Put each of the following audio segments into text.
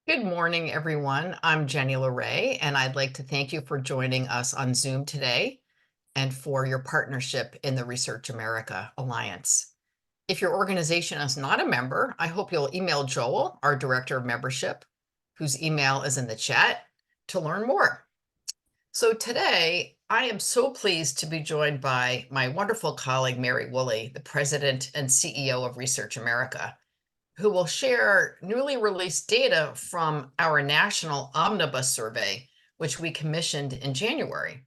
Good morning, everyone. I'm Jenny Luray, and I'd like to thank you for joining us on Zoom today and for your partnership in the Research America Alliance. If your organization is not a member, I hope you'll email Joel, our Director of Membership, whose email is in the chat, to learn more. So today, I am so pleased to be joined by my wonderful colleague, Mary Woolley, the President and CEO of Research America, who will share newly released data from our national omnibus survey, which we commissioned in January.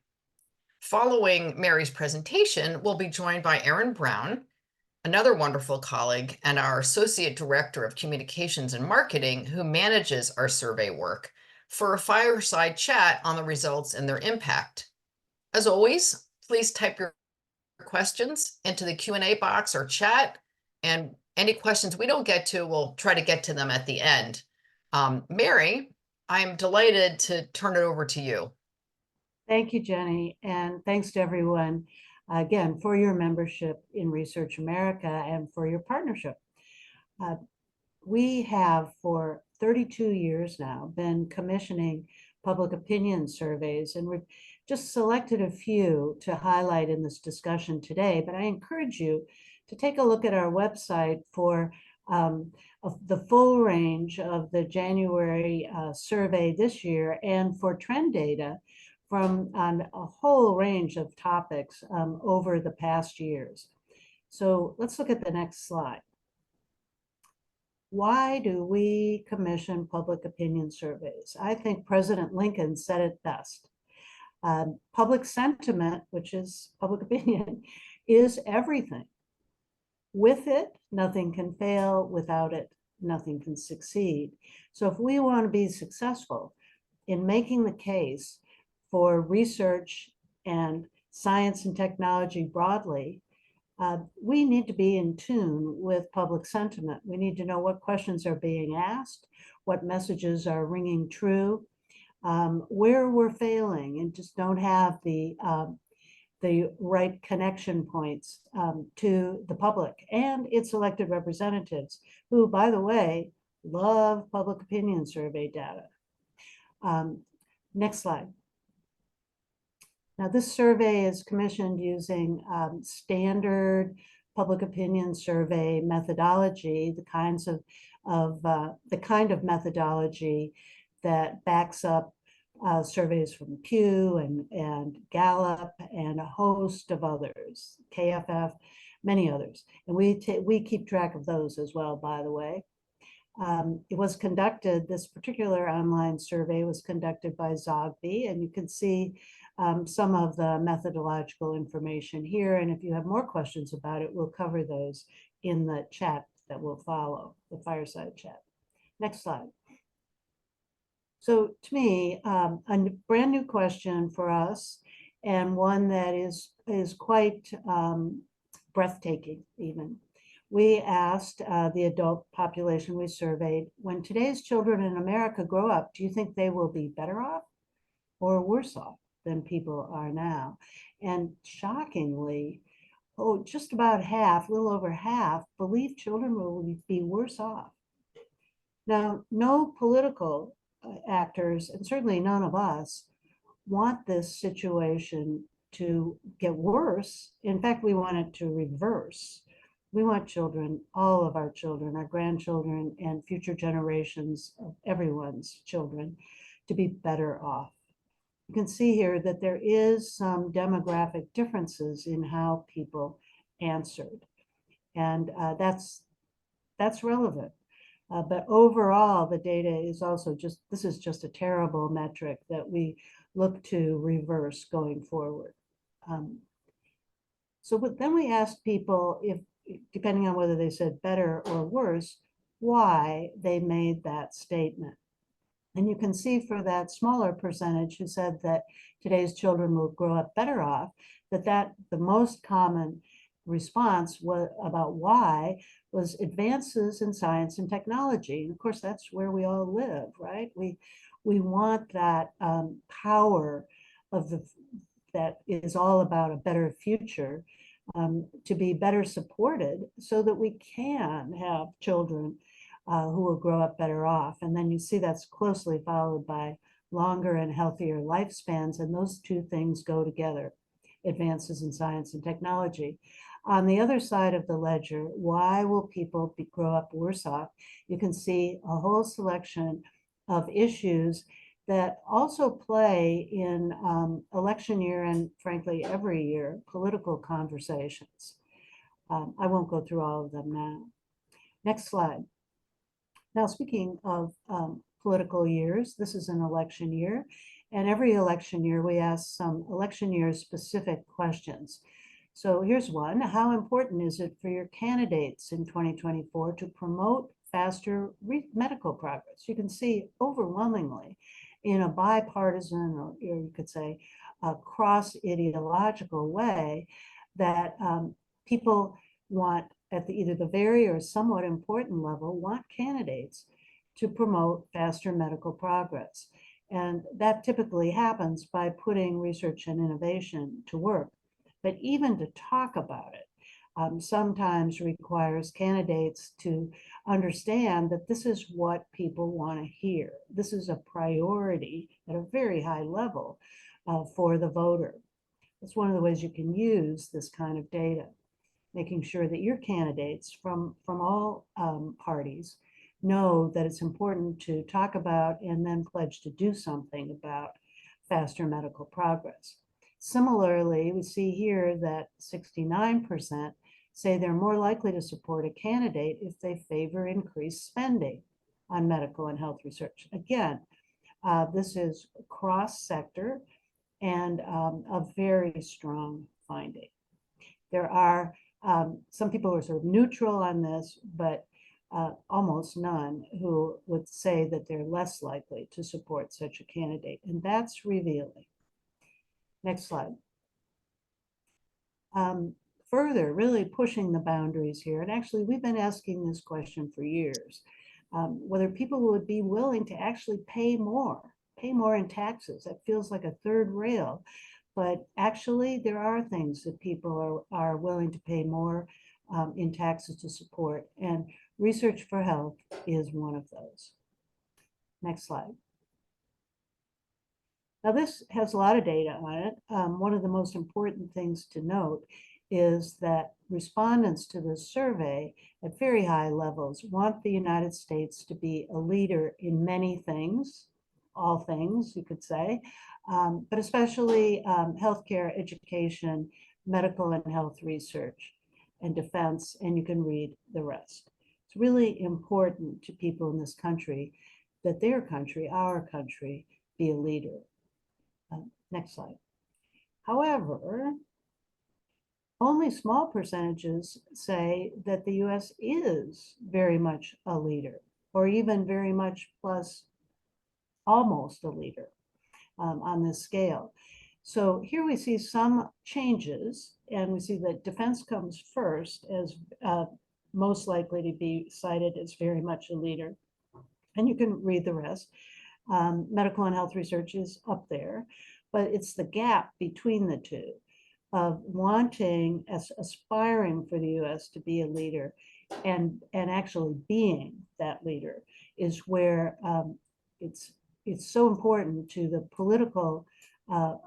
Following Mary's presentation, we'll be joined by Erin Brown, another wonderful colleague and our Associate Director of Communications and Marketing, who manages our survey work, for a fireside chat on the results and their impact. As always, please type your questions into the Q&A box or chat, and any questions we don't get to, we'll try to get to them at the end. Mary, I'm delighted to turn it over to you. Thank you, Jenny, and thanks to everyone, again, for your membership in Research America and for your partnership. We have, for 32 years now, been commissioning public opinion surveys, and we've just selected a few to highlight in this discussion today, but I encourage you to take a look at our website for the full range of the January survey this year and for trend data from on a whole range of topics over the past years. So let's look at the next slide. Why do we commission public opinion surveys? I think President Lincoln said it best. Public sentiment, which is public opinion, is everything. With it, nothing can fail. Without it, nothing can succeed. So if we want to be successful in making the case for research and science and technology broadly, we need to be in tune with public sentiment. We need to know what questions are being asked, what messages are ringing true, where we're failing and just don't have the right connection points to the public and its elected representatives, who, by the way, love public opinion survey data. Next slide. Now, this survey is commissioned using standard public opinion survey methodology, the kind of methodology that backs up surveys from Pew and Gallup and a host of others, KFF, many others. And we keep track of those as well, by the way. It was conducted, this particular online survey was conducted by Zogby, and you can see some of the methodological information here. And if you have more questions about it, we'll cover those in the chat that will follow, the fireside chat. Next slide. So to me, a brand new question for us, and one that is quite breathtaking even. We asked the adult population we surveyed, when today's children in America grow up, do you think they will be better off or worse off than people are now? And shockingly, just about half, a little over half, believe children will be worse off. Now, no political actors, and certainly none of us, want this situation to get worse. In fact, we want it to reverse. We want children, all of our children, our grandchildren, and future generations of everyone's children to be better off. You can see here that there is some demographic differences in how people answered, and that's relevant. But overall, the data is also this is just a terrible metric that we look to reverse going forward. Then we asked people, if depending on whether they said better or worse, why they made that statement. And you can see for that smaller percentage who said that today's children will grow up better off, that the most common response about why was advances in science and technology. And of course, that's where we all live, right? We want that power of that is all about a better future to be better supported so that we can have children who will grow up better off. And then you see that's closely followed by longer and healthier lifespans, and those two things go together, advances in science and technology. On the other side of the ledger, why will people grow up worse off? You can see a whole selection of issues that also play in election year and frankly every year political conversations. I won't go through all of them now. Next slide. Now, speaking of political years, this is an election year, and every election year we ask some election year specific questions. So here's one: how important is it for your candidates in 2024 to promote faster medical progress? You can see overwhelmingly in a bipartisan, or you could say a cross-ideological way, that people want at either the very or somewhat important level, want candidates to promote faster medical progress. And that typically happens by putting research and innovation to work. But even to talk about it sometimes requires candidates to understand that this is what people want to hear. This is a priority at a very high level for the voter. It's one of the ways you can use this kind of data, making sure that your candidates from all parties know that it's important to talk about and then pledge to do something about faster medical progress. Similarly, we see here that 69% say they're more likely to support a candidate if they favor increased spending on medical and health research. Again, this is cross-sector and a very strong finding. There are some people are sort of neutral on this, but almost none who would say that they're less likely to support such a candidate, and that's revealing. Next slide. Further, really pushing the boundaries here, and actually we've been asking this question for years, whether people would be willing to actually pay more in taxes. That feels like a third rail, but actually there are things that people are willing to pay more in taxes to support, and research for health is one of those. Next slide. Now this has a lot of data on it. One of the most important things to note is that respondents to this survey at very high levels want the United States to be a leader in many things, all things you could say, but especially healthcare, education, medical and health research, and defense, and you can read the rest. It's really important to people in this country that their country, our country, be a leader. Next slide. However, only small percentages say that the US is very much a leader, or even very much plus almost a leader on this scale. So here we see some changes, and we see that defense comes first as most likely to be cited as very much a leader. And you can read the rest. Medical and health research is up there, but it's the gap between the two of wanting, aspiring for the US to be a leader and actually being that leader is where it's so important to the political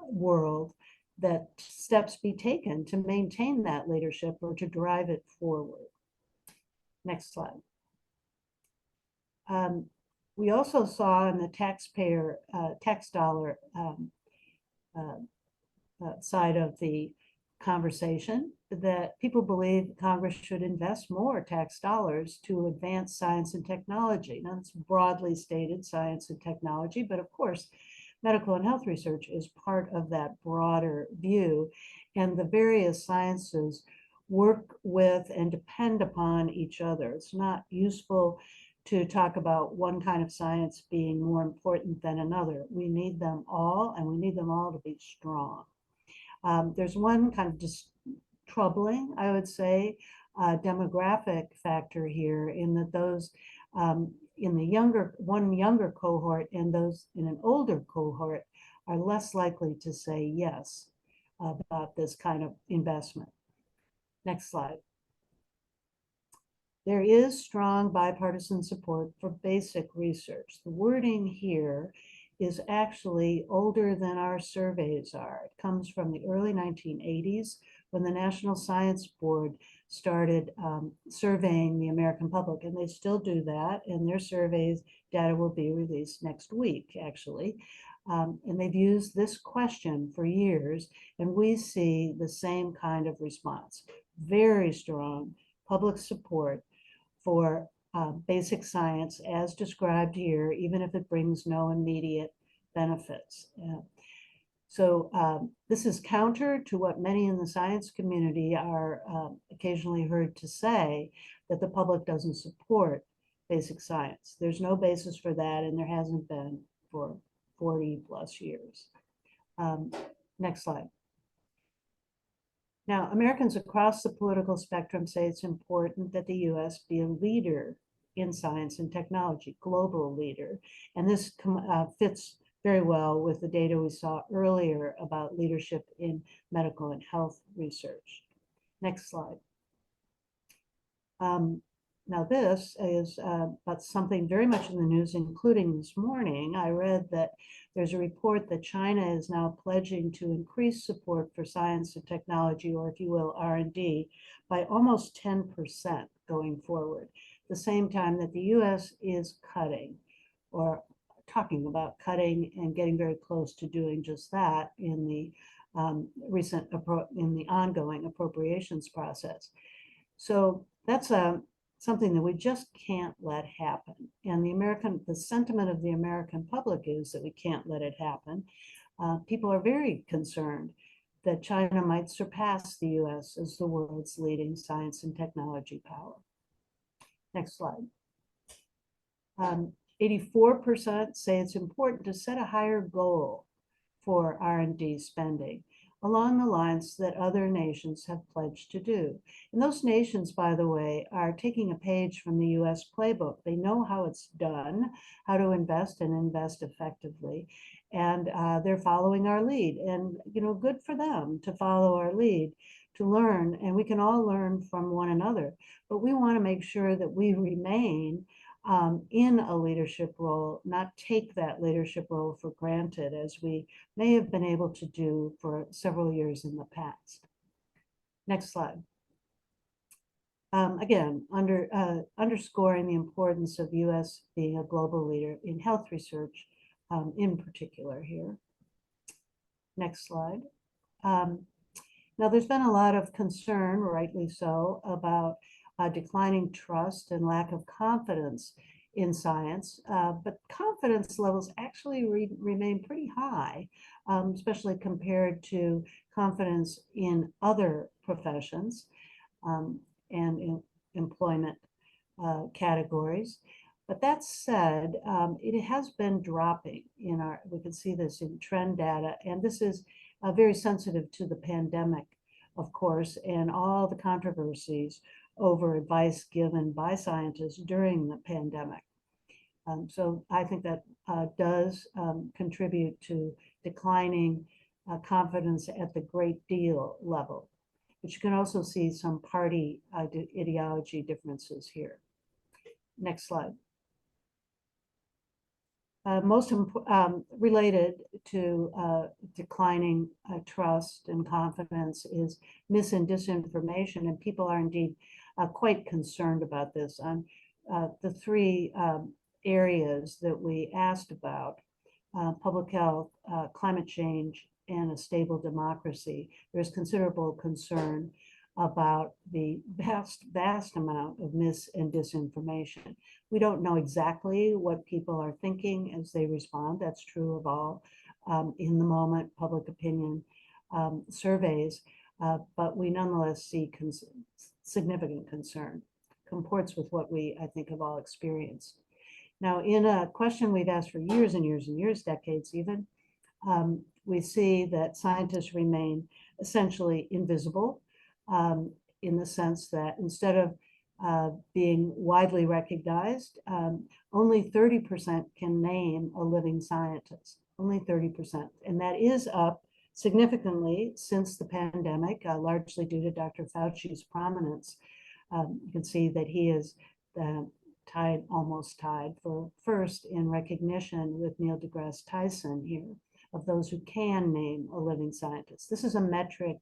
world that steps be taken to maintain that leadership or to drive it forward. Next slide. We also saw in the taxpayer, tax dollar side of the conversation that people believe Congress should invest more tax dollars to advance science and technology. Now, it's broadly stated science and technology, but of course, medical and health research is part of that broader view, and the various sciences work with and depend upon each other. It's not useful to talk about one kind of science being more important than another. We need them all, and we need them all to be strong. There's one kind of just troubling, I would say, demographic factor here in that those in the younger cohort and those in an older cohort are less likely to say yes about this kind of investment. Next slide. There is strong bipartisan support for basic research. The wording here is actually older than our surveys are. It comes from the early 1980s when the National Science Board started surveying the American public, and they still do that, and their surveys data will be released next week, actually. And they've used this question for years, and we see the same kind of response. Very strong public support for basic science as described here, even if it brings no immediate benefits. So this is counter to what many in the science community are occasionally heard to say, that the public doesn't support basic science. There's no basis for that, and there hasn't been for 40 plus years. Next slide. Now, Americans across the political spectrum say it's important that the US be a leader in science and technology, global leader. And this fits very well with the data we saw earlier about leadership in medical and health research. Next slide. Now this is about something very much in the news, including this morning. I read that there's a report that China is now pledging to increase support for science and technology, or if you will, R&D, by almost 10% going forward. At the same time that the US is cutting, or talking about cutting and getting very close to doing just that in the ongoing appropriations process. So that's something that we just can't let happen. And the sentiment of the American public is that we can't let it happen. People are very concerned that China might surpass the US as the world's leading science and technology power. Next slide. 84% say it's important to set a higher goal for R&D spending, along the lines that other nations have pledged to do. And those nations, by the way, are taking a page from the US playbook. They know how it's done, how to invest and invest effectively, and they're following our lead. And good for them to follow our lead, to learn, and we can all learn from one another. But we want to make sure that we remain in a leadership role, not take that leadership role for granted, as we may have been able to do for several years in the past. Next slide. Again, underscoring the importance of US being a global leader in health research in particular here. Next slide. Now, there's been a lot of concern, rightly so, about declining trust and lack of confidence in science, but confidence levels actually remain pretty high, especially compared to confidence in other professions and in employment categories. But that said, it has been dropping we can see this in trend data, and this is very sensitive to the pandemic, of course, and all the controversies over advice given by scientists during the pandemic. So I think that does contribute to declining confidence at the great deal level, but you can also see some party ideology differences here. Next slide. Most related to declining trust and confidence is mis and disinformation, and people are indeed quite concerned about this. On the three areas that we asked about, public health, climate change, and a stable democracy, there's considerable concern about the vast amount of mis and disinformation. We don't know exactly what people are thinking as they respond. That's true of all in the moment public opinion surveys, but we nonetheless see significant concern, comports with what we, I think, have all experienced. Now, in a question we've asked for years and years and years, decades even, we see that scientists remain essentially invisible, in the sense that instead of being widely recognized, only 30% can name a living scientist, only 30%. And that is up significantly since the pandemic, largely due to Dr. Fauci's prominence You can see that he is almost tied for first in recognition with Neil deGrasse Tyson here, of those who can name a living scientist. This is a metric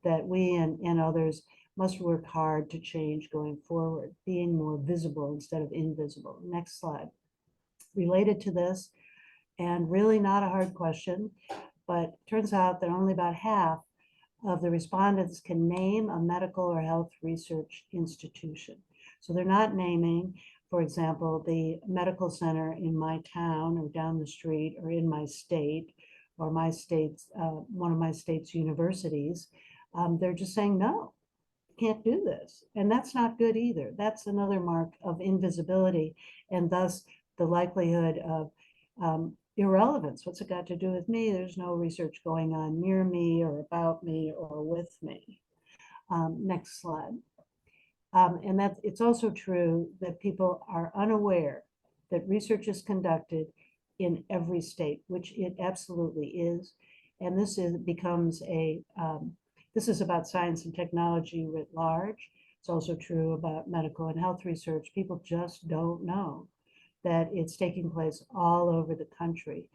that we and others must work hard to change going forward, being more visible instead of invisible. Next slide. Related to this, and really not a hard question, but turns out that only about half of the respondents can name a medical or health research institution. So they're not naming, for example, the medical center in my town or down the street or in my state or my state's, one of my state's universities. They're just saying, no, can't do this. And that's not good either. That's another mark of invisibility and thus the likelihood of irrelevance. What's it got to do with me? There's no research going on near me or about me or with me. Next slide. And that it's also true that people are unaware that research is conducted in every state, which it absolutely is. And this becomes this is about science and technology writ large. It's also true about medical and health research. People just don't know that it's taking place all over the country.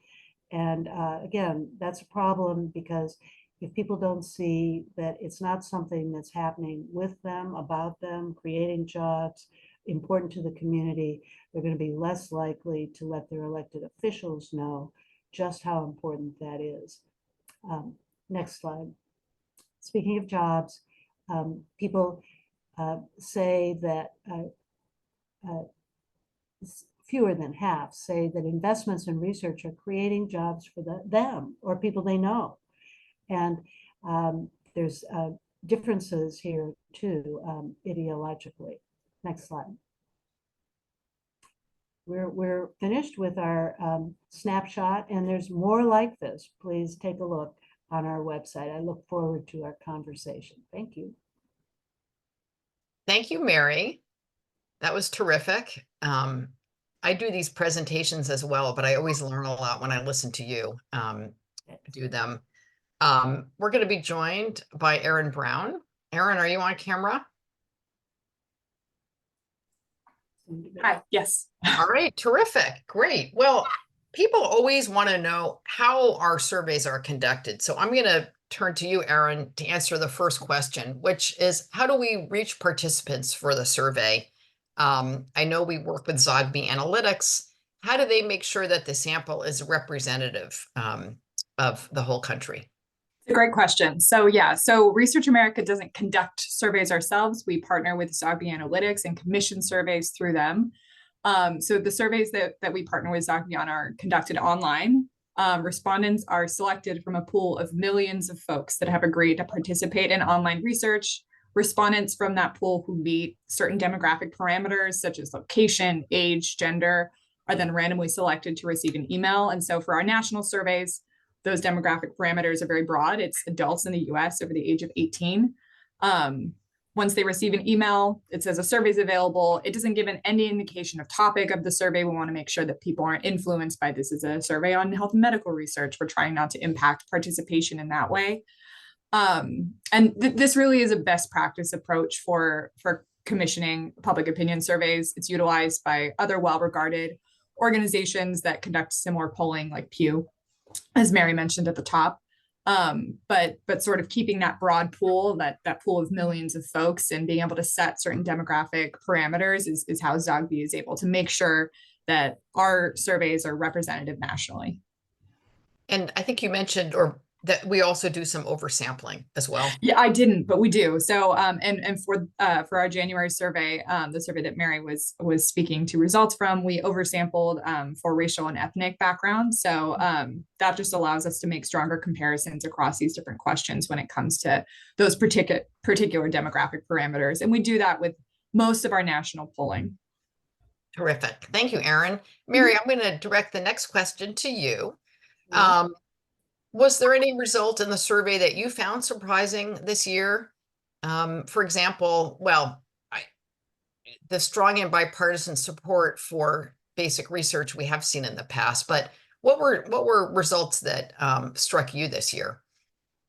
And again, that's a problem because if people don't see that it's not something that's happening with them, about them, creating jobs, important to the community, they're going to be less likely to let their elected officials know just how important that is. Next slide. Speaking of jobs, people say that fewer than half say that investments in research are creating jobs for them or people they know. And there's differences here too, ideologically. Next slide. We're finished with our snapshot, and there's more like this. Please take a look on our website. I look forward to our conversation. Thank you. Thank you, Mary. That was terrific. I do these presentations as well, but I always learn a lot when I listen to you do them. We're going to be joined by Erin Brown. Erin, are you on camera? Hi, yes. All right, terrific. Great. Well, people always want to know how our surveys are conducted. So I'm going to turn to you, Erin, to answer the first question, which is how do we reach participants for the survey? I know we work with Zogby Analytics. How do they make sure that the sample is representative of the whole country? It's a great question. So yeah, so Research America doesn't conduct surveys ourselves. We partner with Zogby Analytics and commission surveys through them. So the surveys that we partner with Zogby on are conducted online. Respondents are selected from a pool of millions of folks that have agreed to participate in online research. Respondents from that pool who meet certain demographic parameters such as location, age, gender are then randomly selected to receive an email. And so for our national surveys, those demographic parameters are very broad. It's adults in the US over the age of 18. Once they receive an email, it says a survey is available. It doesn't give any indication of topic of the survey. We want to make sure that people aren't influenced by this as a survey on health and medical research. We're trying not to impact participation in that way. This really is a best practice approach for commissioning public opinion surveys. It's utilized by other well-regarded organizations that conduct similar polling like Pew, as Mary mentioned at the top. But sort of keeping that broad pool, that pool of millions of folks and being able to set certain demographic parameters is how Zogby is able to make sure that our surveys are representative nationally. And I think you mentioned that we also do some oversampling as well. Yeah, I didn't, but we do. So, and for our January survey, the survey that Mary was speaking to results from, we oversampled for racial and ethnic background. So that just allows us to make stronger comparisons across these different questions when it comes to those particular demographic parameters. And we do that with most of our national polling. Terrific. Thank you, Erin. Mary, I'm going to direct the next question to you. Was there any result in the survey that you found surprising this year? For example, the strong and bipartisan support for basic research we have seen in the past, but what were results that struck you this year?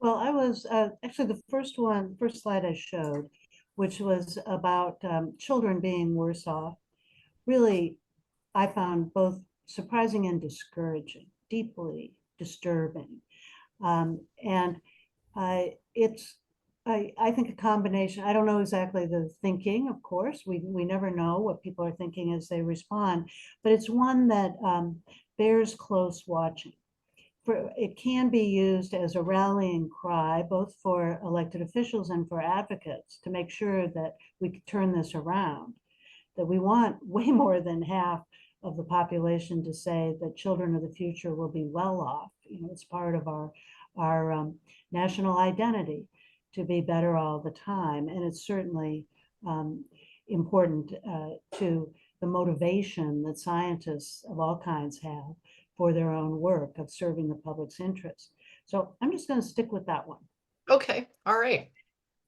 Well, I was actually the first slide I showed which was about children being worse off, really, I found both surprising and discouraging, deeply disturbing. And it's, I think a combination, I don't know exactly the thinking, of course, we never know what people are thinking as they respond, but it's one that bears close watching. It can be used as a rallying cry, both for elected officials and for advocates, to make sure that we can turn this around, that we want way more than half of the population to say that children of the future will be well off. You know, it's part of our national identity to be better all the time. And it's certainly important to the motivation that scientists of all kinds have for their own work of serving the public's interest. So I'm just going to stick with that one. Okay, all right.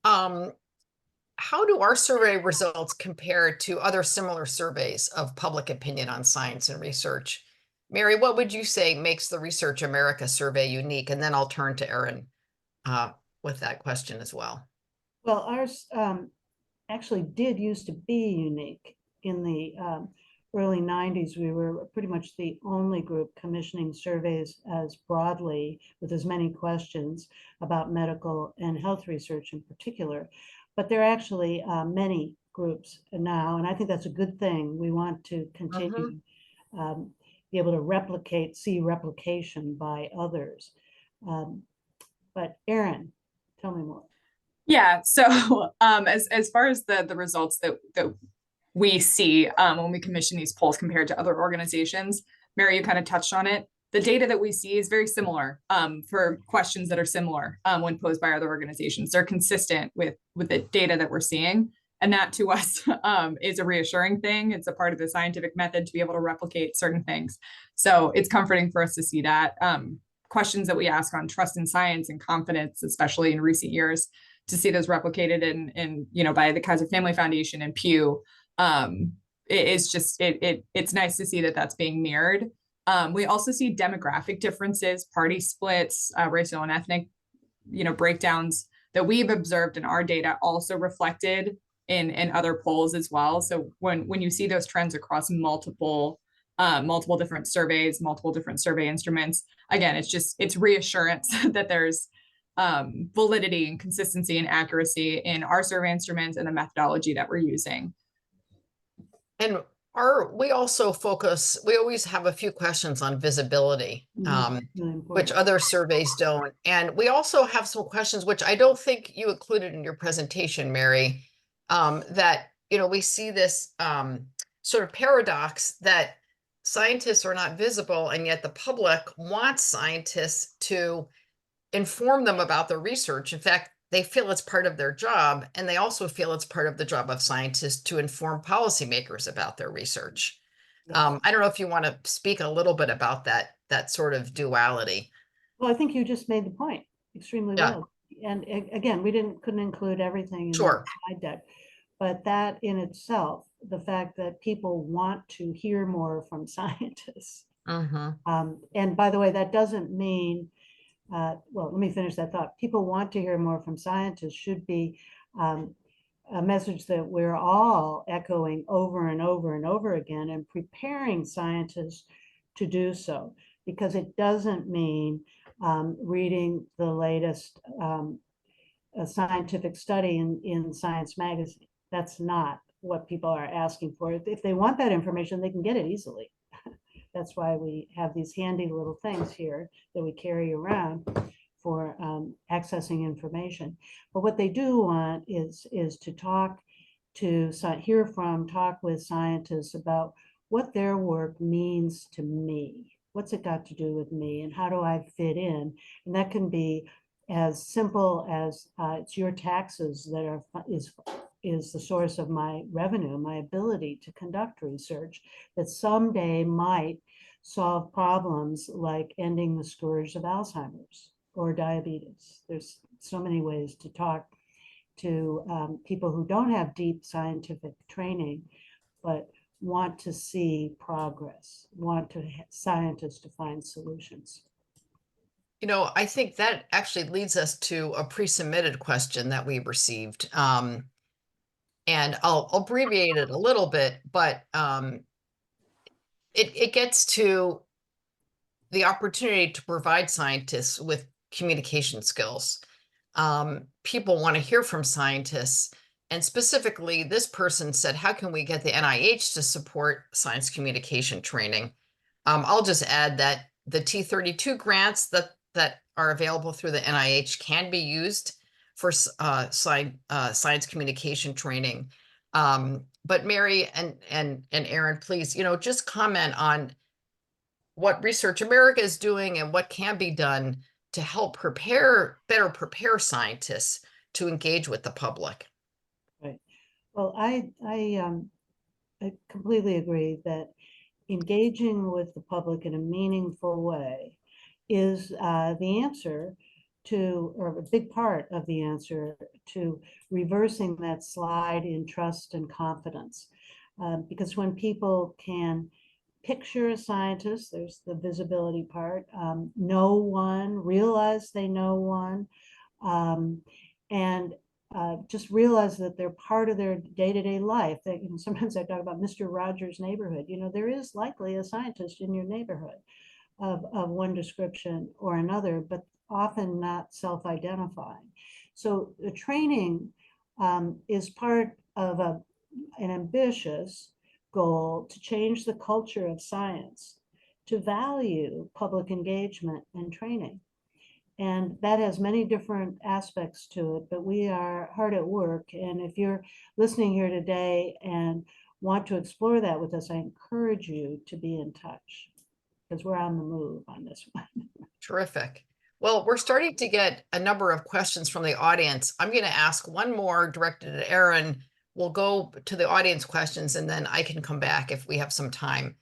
How do our survey results compare to other similar surveys of public opinion on science and research? Mary, what would you say makes the Research America survey unique? And then I'll turn to Erin with that question as well. Well, ours actually did used to be unique. In the early 90s, we were pretty much the only group commissioning surveys as broadly with as many questions about medical and health research in particular. But there are actually many groups now, and I think that's a good thing. We want to continue be able to see replication by others. But Erin, tell me more. Yeah, so as far as the results that we see when we commission these polls compared to other organizations, Mary, you kind of touched on it. The data that we see is very similar for questions that are similar when posed by other organizations. They're consistent with the data that we're seeing. And that to us is a reassuring thing. It's a part of the scientific method to be able to replicate certain things. So it's comforting for us to see that. Questions that we ask on trust in science and confidence, especially in recent years, to see those replicated in by the Kaiser Family Foundation and Pew. It's nice to see that that's being mirrored. We also see demographic differences, party splits, racial and ethnic, breakdowns that we've observed in our data also reflected in other polls as well. So when you see those trends across multiple different surveys, multiple different survey instruments, again, it's reassurance that there's validity and consistency and accuracy in our survey instruments and the methodology that we're using. And we also we always have a few questions on visibility, which other surveys don't. And we also have some questions, which I don't think you included in your presentation, Mary, that, we see this sort of paradox that scientists are not visible, and yet the public wants scientists to inform them about their research. In fact, they feel it's part of their job, and they also feel it's part of the job of scientists to inform policymakers about their research. Yes. I don't know if you want to speak a little bit about that sort of duality. Well, I think you just made the point extremely well. And again, we couldn't include everything in the slide deck, but that in itself, the fact that people want to hear more from scientists. And by the way, that doesn't mean well, let me finish that thought. People want to hear more from scientists should be a message that we're all echoing over and over and over again, and preparing scientists to do so, because it doesn't mean reading the latest scientific study in Science magazine. That's not what people are asking for. If they want that information, they can get it easily. That's why we have these handy little things here that we carry around for accessing information. But what they do want is to talk with scientists about what their work means to me. What's it got to do with me, and how do I fit in? And that can be as simple as it's your taxes that is the source of my revenue, my ability to conduct research that someday might solve problems like ending the scourge of Alzheimer's or diabetes. There's so many ways to talk to people who don't have deep scientific training, but want to see progress, want scientists to find solutions. I think that actually leads us to a pre-submitted question that we received. And I'll abbreviate it a little bit, but it gets to the opportunity to provide scientists with communication skills. People want to hear from scientists. And specifically, this person said, how can we get the NIH to support science communication training? I'll just add that the T32 grants that are available through the NIH can be used for science communication training. But Mary and Erin, please, just comment on what Research America is doing and what can be done to help better prepare scientists to engage with the public. Right. Well, I completely agree that engaging with the public in a meaningful way is the answer to, or a big part of the answer to reversing that slide in trust and confidence. Because when people can picture a scientist, there's the visibility part, know one, realize they know one, and just realize that they're part of their day-to-day life. That, sometimes I talk about Mr. Rogers' neighborhood. There is likely a scientist in your neighborhood of one description or another, but often not self-identifying. So the training is part of an ambitious goal to change the culture of science, to value public engagement and training. And that has many different aspects to it, but we are hard at work. And if you're listening here today and want to explore that with us, I encourage you to be in touch, because we're on the move on this one. Terrific. Well, we're starting to get a number of questions from the audience. I'm going to ask one more directed at Erin. We'll go to the audience questions, and then I can come back if we have some time.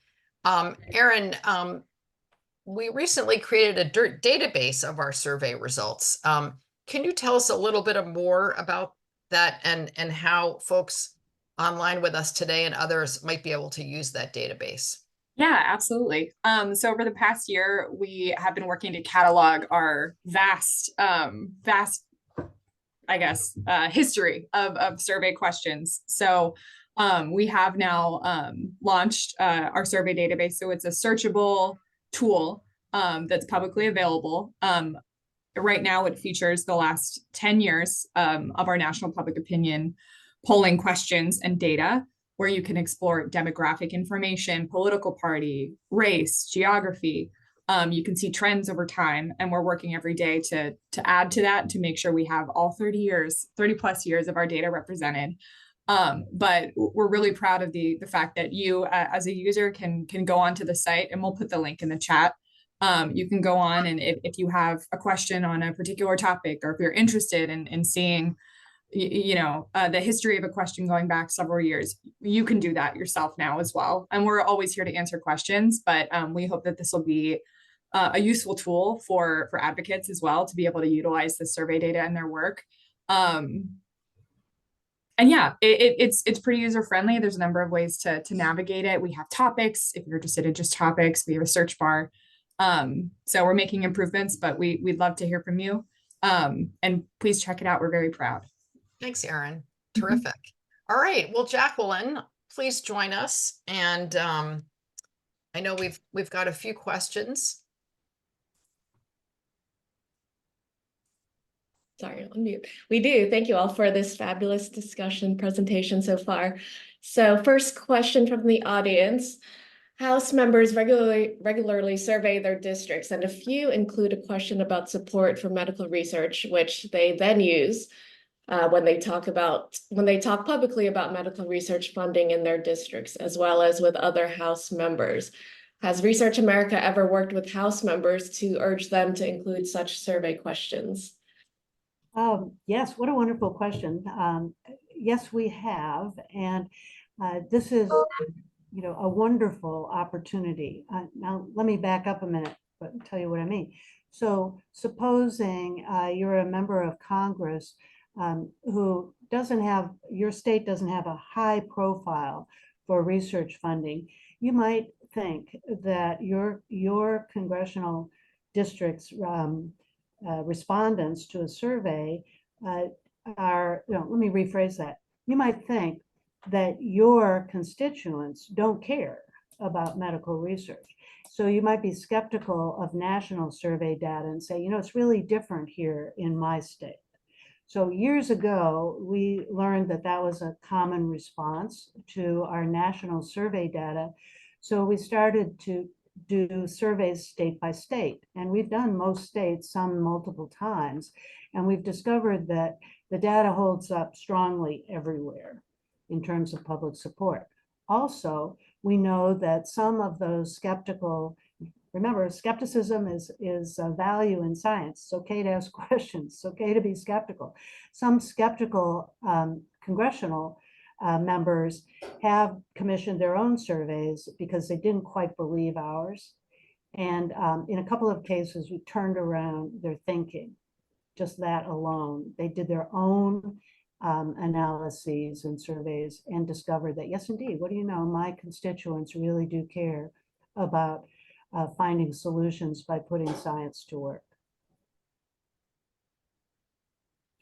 Erin, we recently created a database of our survey results. Can you tell us a little bit more about that and how folks online with us today and others might be able to use that database? Yeah, absolutely. So over the past year, we have been working to catalog our vast, I guess, history of survey questions. So we have now launched our survey database. So it's a searchable tool that's publicly available. Right now, it features the last 10 years of our national public opinion polling questions and data, where you can explore demographic information, political party, race, geography. You can see trends over time, and we're working every day to add to that, to make sure we have all 30 plus years of our data represented. But we're really proud of the fact that you as a user can go onto the site, and we'll put the link in the chat. You can go on, and if you have a question on a particular topic, or if you're interested in seeing the history of a question going back several years, you can do that yourself now as well. And we're always here to answer questions, but we hope that this will be a useful tool for advocates as well, to be able to utilize the survey data in their work. And yeah, it's pretty user friendly. There's a number of ways to navigate it. We have topics. If you're interested in just topics, we have a search bar. So we're making improvements, but we'd love to hear from you. And please check it out. We're very proud. Thanks, Erin. Terrific. All right. Well, Jacqueline, please join us. And I know we've got a few questions. Sorry, on mute. We do. Thank you all for this fabulous discussion presentation so far. So first question from the audience. House members regularly survey their districts, and a few include a question about support for medical research, which they then use when they talk publicly about medical research funding in their districts, as well as with other House members. Has Research America ever worked with House members to urge them to include such survey questions? Yes, what a wonderful question. Yes, we have, and this is, a wonderful opportunity. Now, let me back up a minute, but tell you what I mean. So, supposing you're a member of Congress who your state doesn't have a high profile for research funding, you might think that your congressional district's respondents to a survey let me rephrase that. you might think that your constituents don't care about medical research. So you might be skeptical of national survey data and say, it's really different here in my state. So years ago, we learned that that was a common response to our national survey data. So we started to do surveys state by state. And we've done most states, some multiple times. And we've discovered that the data holds up strongly everywhere in terms of public support. Also, we know that some of those skeptical, remember, skepticism is a value in science. It's okay to ask questions. It's okay to be skeptical. Some skeptical congressional members have commissioned their own surveys because they didn't quite believe ours. And in a couple of cases, we turned around their thinking, just that alone. They did their own analyses and surveys and discovered that, yes, indeed, what do you know? My constituents really do care about finding solutions by putting science to work.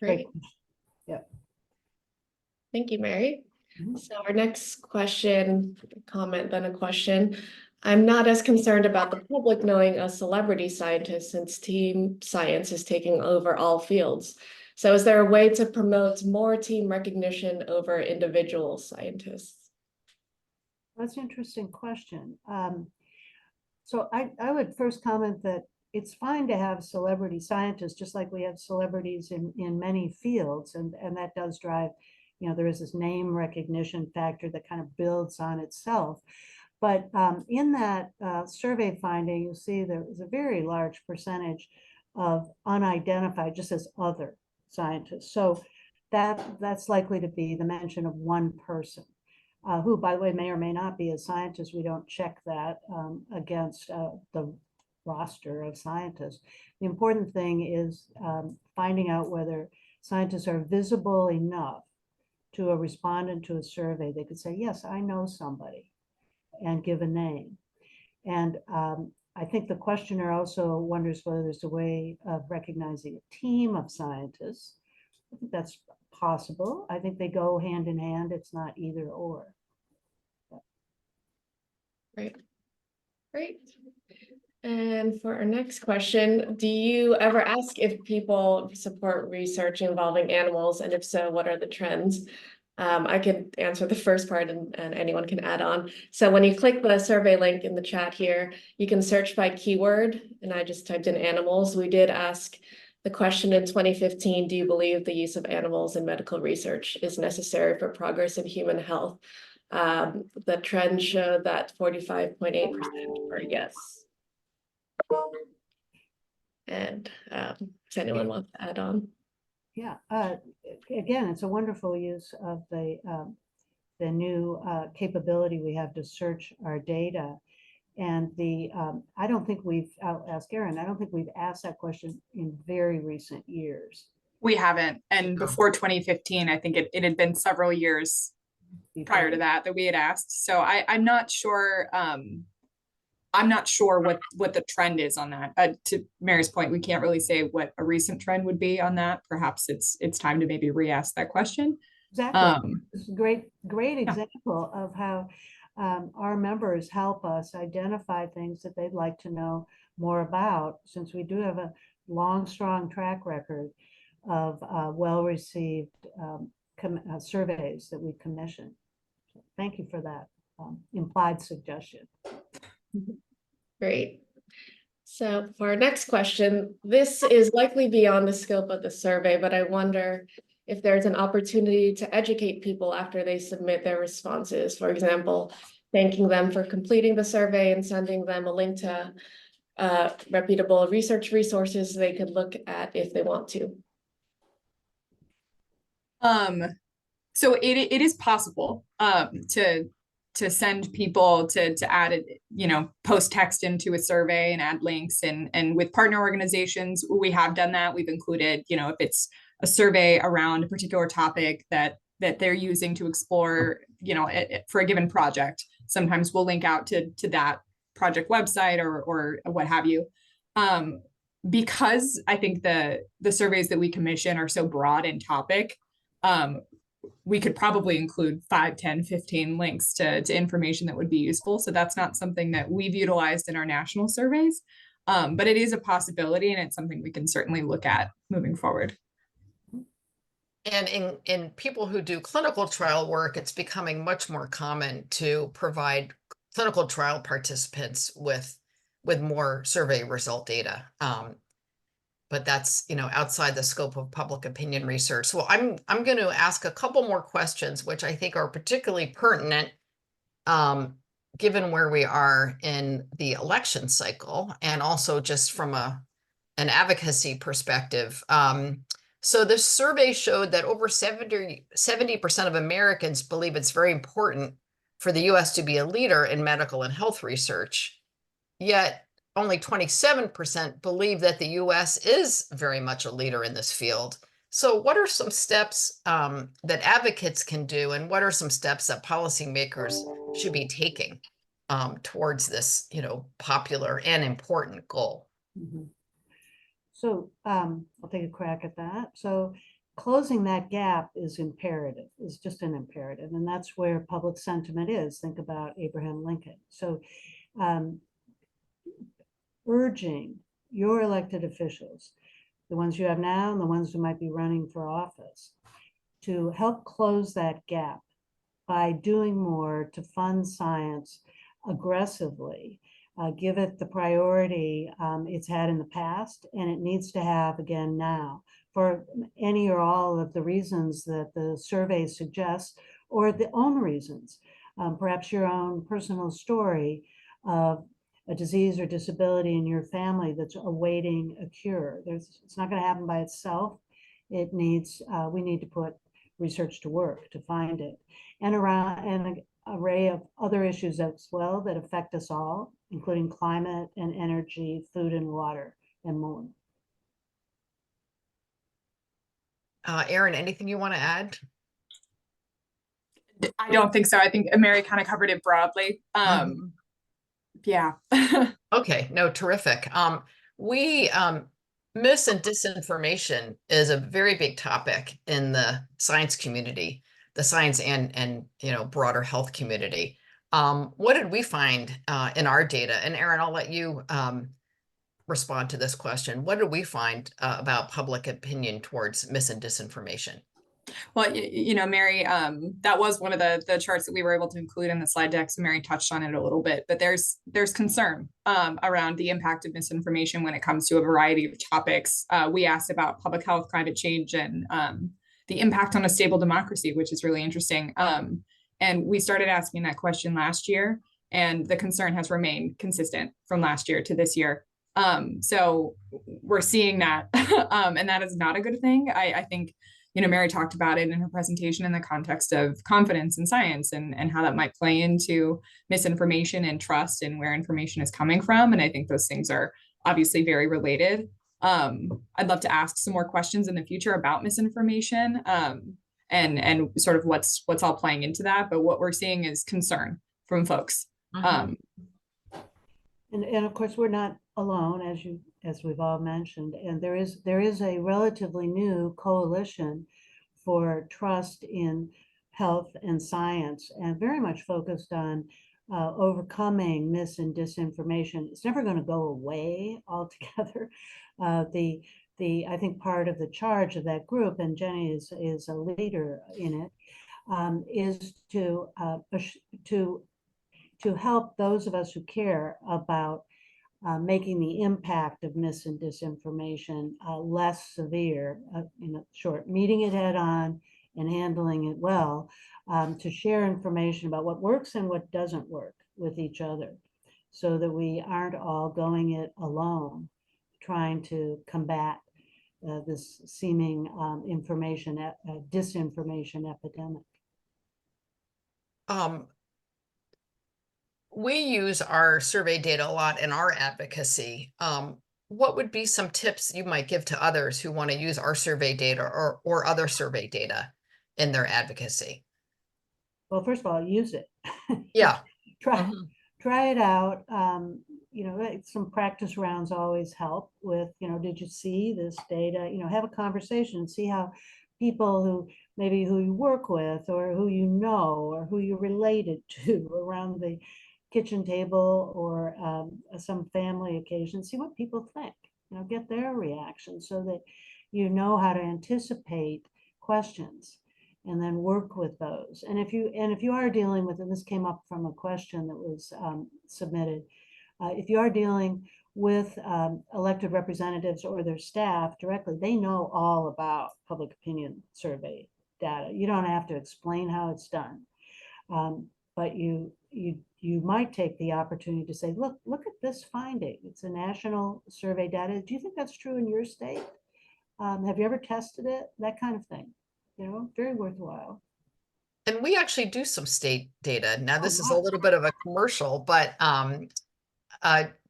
Great. Yep. Thank you, Mary. Mhm. So our next question, comment, then a question. I'm not as concerned about the public knowing a celebrity scientist since team science is taking over all fields. So is there a way to promote more team recognition over individual scientists? That's an interesting question. So I would first comment that it's fine to have celebrity scientists, just like we have celebrities in many fields, and that does drive, there is this name recognition factor that kind of builds on itself. But in that survey finding, you'll see there was a very large percentage of unidentified, just as other scientists. So that's likely to be the mention of one person. Who, by the way, may or may not be a scientist. We don't check that against the roster of scientists. The important thing is finding out whether scientists are visible enough to a respondent to a survey. They could say, yes, I know somebody, and give a name. And I think the questioner also wonders whether there's a way of recognizing a team of scientists. I think that's possible. I think they go hand in hand. It's not either or. Great. Great. And for our next question, do you ever ask if people support research involving animals? And if so, what are the trends? I can answer the first part and anyone can add on. So when you click the survey link in the chat here, you can search by keyword, and I just typed in animals. We did ask the question in 2015, do you believe the use of animals in medical research is necessary for progress in human health? The trend showed that 45.8% were yes. And does anyone want to add on? Yeah, again, it's a wonderful use of the new capability we have to search our data. And I don't think I'll ask Erin, I don't think we've asked that question in very recent years. We haven't. And before 2015, I think it had been several years prior to that we had asked. So I'm not sure. I'm not sure what the trend is on that. To Mary's point, we can't really say what a recent trend would be on that. Perhaps it's time to maybe re-ask that question. Exactly. It's a great example of how our members help us identify things that they'd like to know more about, since we do have a long, strong track record of well-received surveys that we commission. So thank you for that implied suggestion. Great. So for our next question, this is likely beyond the scope of the survey, but I wonder if there's an opportunity to educate people after they submit their responses. For example, thanking them for completing the survey and sending them a link to reputable research resources they could look at if they want to. So it is possible to send people to add it, post text into a survey and add links, and with partner organizations, we have done that. We've included, if it's a survey around a particular topic that they're using to explore, for a given project, sometimes we'll link out to that project website or what have you. Because I think the surveys that we commission are so broad in topic, we could probably include 5, 10, 15 links to information that would be useful. So that's not something that we've utilized in our national surveys, but it is a possibility, and it's something we can certainly look at moving forward. And in people who do clinical trial work, it's becoming much more common to provide clinical trial participants with more survey result data. But that's, outside the scope of public opinion research. So I'm going to ask a couple more questions, which I think are particularly pertinent, given where we are in the election cycle, and also just from an advocacy perspective. So this survey showed that over 70% of Americans believe it's very important for the US to be a leader in medical and health research, yet only 27% believe that the US is very much a leader in this field. So what are some steps that advocates can do, and what are some steps that policymakers should be taking towards this, popular and important goal? Mm-hmm. So I'll take a crack at that. So closing that gap is imperative, is just an imperative. And that's where public sentiment is. Think about Abraham Lincoln. So urging your elected officials, the ones you have now and the ones who might be running for office, to help close that gap by doing more to fund science aggressively. Give it the priority it's had in the past, and it needs to have again now, for any or all of the reasons that the survey suggests, or the own reasons. Perhaps your own personal story of a disease or disability in your family that's awaiting a cure. It's not going to happen by itself. It needs, we need to put research to work to find it. And around an array of other issues as well that affect us all, including climate and energy, food and water, and more. Erin, anything you want to add? I don't think so. I think Mary kind of covered it broadly. Yeah. Okay, no, terrific. Mis and disinformation is a very big topic in the science community, the science and broader health community. What did we find in our data? And Erin, I'll let you respond to this question. What did we find about public opinion towards mis and disinformation? Well, Mary, that was one of the charts that we were able to include in the slide deck. So Mary touched on it a little bit, but there's concern around the impact of misinformation when it comes to a variety of topics. We asked about public health, climate change, and the impact on a stable democracy, which is really interesting. And we started asking that question last year, and the concern has remained consistent from last year to this year. So we're seeing that, and that is not a good thing. I think, Mary talked about it in her presentation in the context of confidence in science and how that might play into misinformation and trust and where information is coming from. And I think those things are obviously very related. I'd love to ask some more questions in the future about misinformation and sort of what's all playing into that. But what we're seeing is concern from folks. And of course, we're not alone, as we've all mentioned, and there is a relatively new coalition for trust in health and science, and very much focused on overcoming mis and disinformation. It's never going to go away altogether. I think part of the charge of that group, and Jenny is a leader in it, is to help those of us who care about making the impact of mis and disinformation less severe, in short, meeting it head on and handling it well, to share information about what works and what doesn't work with each other, so that we aren't all going it alone, trying to combat this seeming disinformation epidemic. We use our survey data a lot in our advocacy. What would be some tips you might give to others who want to use our survey data or other survey data in their advocacy? Well, first of all, use it. Yeah. Try it out. Some practice rounds always help with, did you see this data? Have a conversation, see how people who maybe who you work with or who you know or who you're related to around the kitchen table or some family occasion. See what people think, get their reaction so that you know how to anticipate questions and then work with those. And if you are dealing with, and this came up from a question that was submitted, if you are dealing with elected representatives or their staff directly, they know all about public opinion survey data. You don't have to explain how it's done, but you might take the opportunity to say, look at this finding. It's a national survey data. Do you think that's true in your state? Have you ever tested it? That kind of thing, very worthwhile. And we actually do some state data. Now, this is a nice. little bit of a commercial, but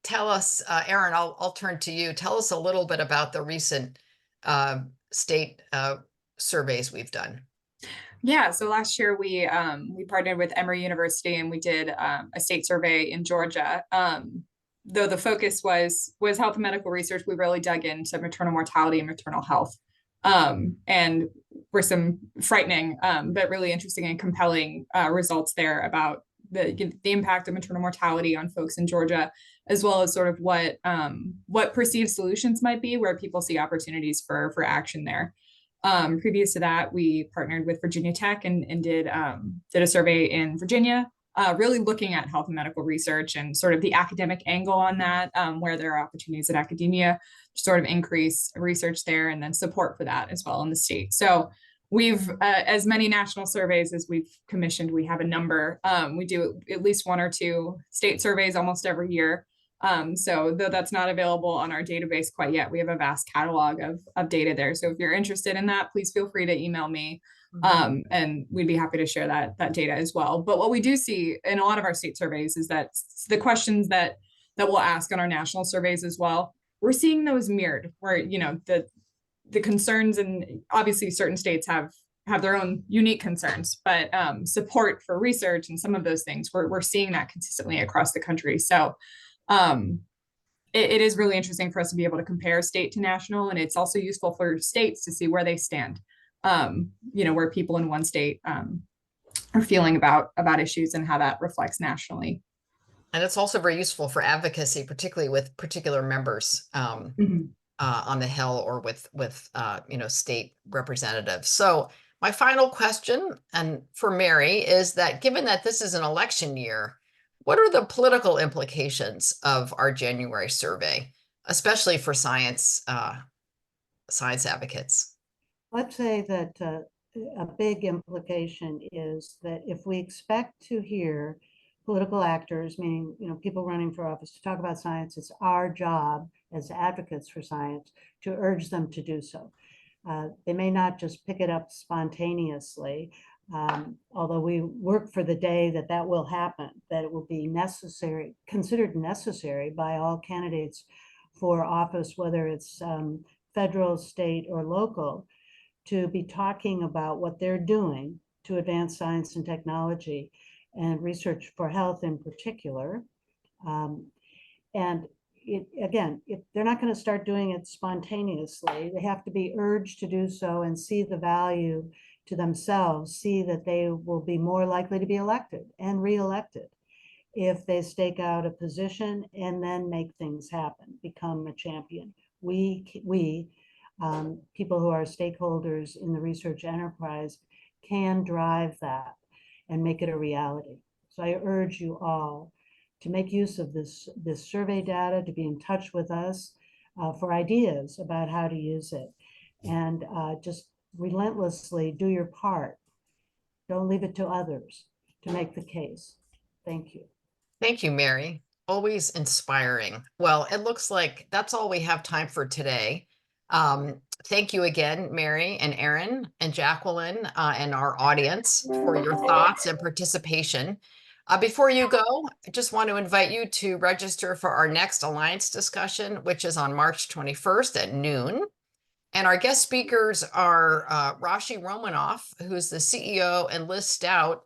tell us, Erin, I'll turn to you. Tell us a little bit about the recent state surveys we've done. Yeah, so last year we partnered with Emory University and we did a state survey in Georgia. Though the focus was health and medical research, we really dug into maternal mortality and maternal health. And were some frightening but really interesting and compelling results there about the impact of maternal mortality on folks in Georgia, as well as sort of what perceived solutions might be, where people see opportunities for action there. Previous to that, we partnered with Virginia Tech and did a survey in Virginia, really looking at health and medical research and sort of the academic angle on that, where there are opportunities at academia to sort of increase research there and then support for that as well in the state. So we've, as many national surveys as we've commissioned, we have a number. We do at least 1 or 2 state surveys almost every year. So though that's not available on our database quite yet, we have a vast catalog of data there. So if you're interested in that, please feel free to email me. And we'd be happy to share that data as well. But what we do see in a lot of our state surveys is that the questions that we'll ask on our national surveys as well, we're seeing those mirrored where, the concerns, and obviously certain states have their own unique concerns, but support for research and some of those things, we're seeing that consistently across the country. So it is really interesting for us to be able to compare state to national, and it's also useful for states to see where they stand, where people in one state are feeling about issues and how that reflects nationally. And it's also very useful for advocacy, particularly with particular members on the Hill or with state representatives. So my final question, and for Mary, is that given that this is an election year, what are the political implications of our January survey, especially for science advocates? Let's say that a big implication is that if we expect to hear political actors, meaning people running for office, to talk about science, it's our job as advocates for science to urge them to do so. They may not just pick it up spontaneously, although we work for the day that will happen, that it will be considered necessary by all candidates for office, whether it's federal, state, or local, to be talking about what they're doing to advance science and technology and research for health in particular. And again, if they're not going to start doing it spontaneously, they have to be urged to do so and see the value to themselves, see that they will be more likely to be elected and reelected if they stake out a position and then make things happen, become a champion. We people who are stakeholders in the research enterprise can drive that and make it a reality. So I urge you all to make use of this survey data, to be in touch with us for ideas about how to use it, and just relentlessly do your part. Don't leave it to others to make the case. Thank you. Thank you, Mary. Always inspiring. Well, it looks like that's all we have time for today. Thank you again, Mary and Erin and Jacqueline and our audience for your thoughts and participation. Before you go, I just want to invite you to register for our next Alliance discussion, which is on March 21st at noon. And our guest speakers are Rashi Romanoff, who's the CEO, and Liz Stout,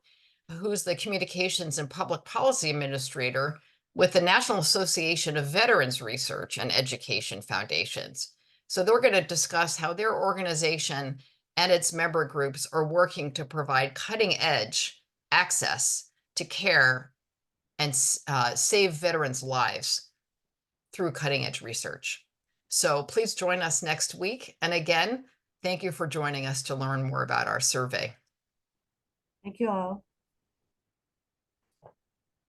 who's the Communications and Public Policy Administrator with the National Association of Veterans Research and Education Foundations. So they're going to discuss how their organization and its member groups are working to provide cutting-edge access to care and save veterans' lives through cutting-edge research. So please join us next week. And again, thank you for joining us to learn more about our survey. Thank you all.